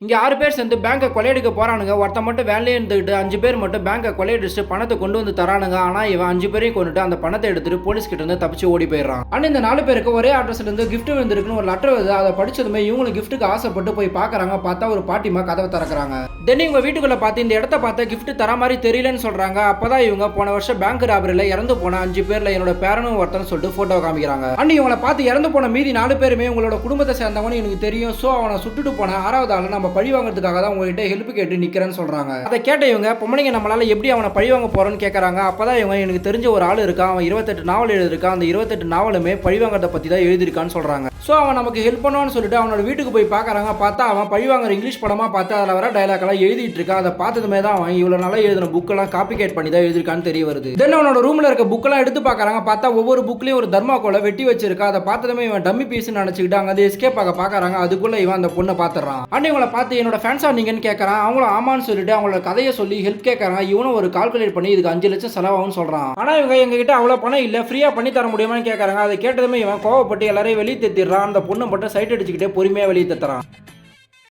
இங்க 6 பேர் சேர்ந்து பேங்க கொள்ளையடிக்க போறானுங்க. ஒருத்தன் மட்டும் வேன்லயே இருந்துகிட்டு 5 பேர் மட்டும் பேங்க கொள்ளையடிச்சுட்டு பணத்த கொண்டு வந்து தரானுங்க. ஆனா இவன் 5 பேரையும் கொன்னுட்டு அந்த பணத்த எடுத்துட்டு போலீஸ் கிட்ட இருந்து தப்பிச்சு ஓடி போயிடுறான். ஆனா இந்த 4 பேருக்கு ஒரே அட்ரஸ்ல இருந்து கிஃப்ட் வந்திருக்குன்னு ஒரு லெட்டர் வருது. அதை படிச்சதுமே இவங்க கிஃப்ட்டுக்கு ஆசைப்பட்டு போய் பாக்குறாங்க. பார்த்தா ஒரு பாட்டிமா கதவை திறக்கறாங்க. தென் இவங்க வீட்டுக்குள்ள பார்த்து இந்த இடத்த பார்த்தா கிஃப்ட் தர மாதிரி தெரியலன்னு சொல்றாங்க. அப்பதான் இவங்க போன வருஷம் பேங்க் ராபரியில இறந்து போன 5 பேர்ல என்னோட பேரனும் ஒருத்தன் சொல்லிட்டு போட்டோ காமிக்கிறாங்க. அண்ட் இவங்களை பார்த்து இறந்து போன மீதி 4 பேருமே உங்களோட குடும்பத்தை சேர்ந்தவங்க எனக்கு தெரியும். சோ அவனை சுட்டுட்டு போன 6வது ஆளு நம்ம பழி வாங்குறதுக்காக உங்ககிட்ட ஹெல்ப் கேட்டு நிக்கிறேன்னு சொல்றாங்க. அதை கேட்ட இவங்க பொம்பளைங்க நம்மளால எப்படி அவனை பழி வாங்க போறோம்னு கேக்குறாங்க. அப்பதான் இவங்க எனக்கு தெரிஞ்ச ஒரு ஆள் இருக்கான். அவன் 28 நாவல் எழுதிருக்கான். அந்த 28 நாவலுமே பழி வாங்குறத பத்தி தான் எழுதிருக்கான்னு சொல்றாங்க. சோ அவன் நமக்கு ஹெல்ப் பண்ணுவான்னு சொல்லிட்டு அவனோட வீட்டுக்கு போய் பாக்குறாங்க. பார்த்தா அவன் பழி வாங்குற இங்கிலீஷ் படமா பார்த்து அதில் வர டைலாக் எல்லாம் எழுதிட்டு இருக்கான். அதை பார்த்ததுமே தான் அவன் இவ்வளவு நாளா எழுதின புக் எல்லாம் காப்பி கேட் பண்ணி தான் எழுதிருக்கான்னு தெரிய வருது. தென் அவனோட ரூம்ல இருக்க புக் எல்லாம் எடுத்து பாக்குறாங்க. பார்த்தா ஒவ்வொரு புக்லயும் ஒரு தர்மாக்கோலை வெட்டி வச்சிருக்கா. அதை பார்த்ததுமே இவன் டம்மி பீஸ் நினைச்சுக்கிட்டு அங்க எஸ்கேப் ஆக பாக்குறாங்க. அதுக்குள்ள இவன் அந்த பொண்ணை பாத்துறான். அண்ட் இவங்களை பார்த்து என்னோட ஃபேன்ஸா நீங்கன்னு கேட்கறான். அவங்களும் ஆமான்னு சொல்லிட்டு அவங்களோட கதையை சொல்லி ஹெல்ப் கேட்கறாங்க. இவனும் ஒரு கால்குலேட் பண்ணி இதுக்கு 5 லட்சம் செலவாகும்னு சொல்றான். ஆனா இவங்க எங்க கிட்ட அவ்வளவு பணம் இல்ல, ஃப்ரீயா பண்ணி தர முடியுமான்னு கேட்கறாங்க. அதை கேட்டதுமே இவன் கோவப்பட்டு எல்லாரையும் வெளியே தெத்திடுறான். அந்த பொண்ணு மட்டும் சைட் அடிச்சுக்கிட்டே பொறுமையா வெளியே தெத்துறான்.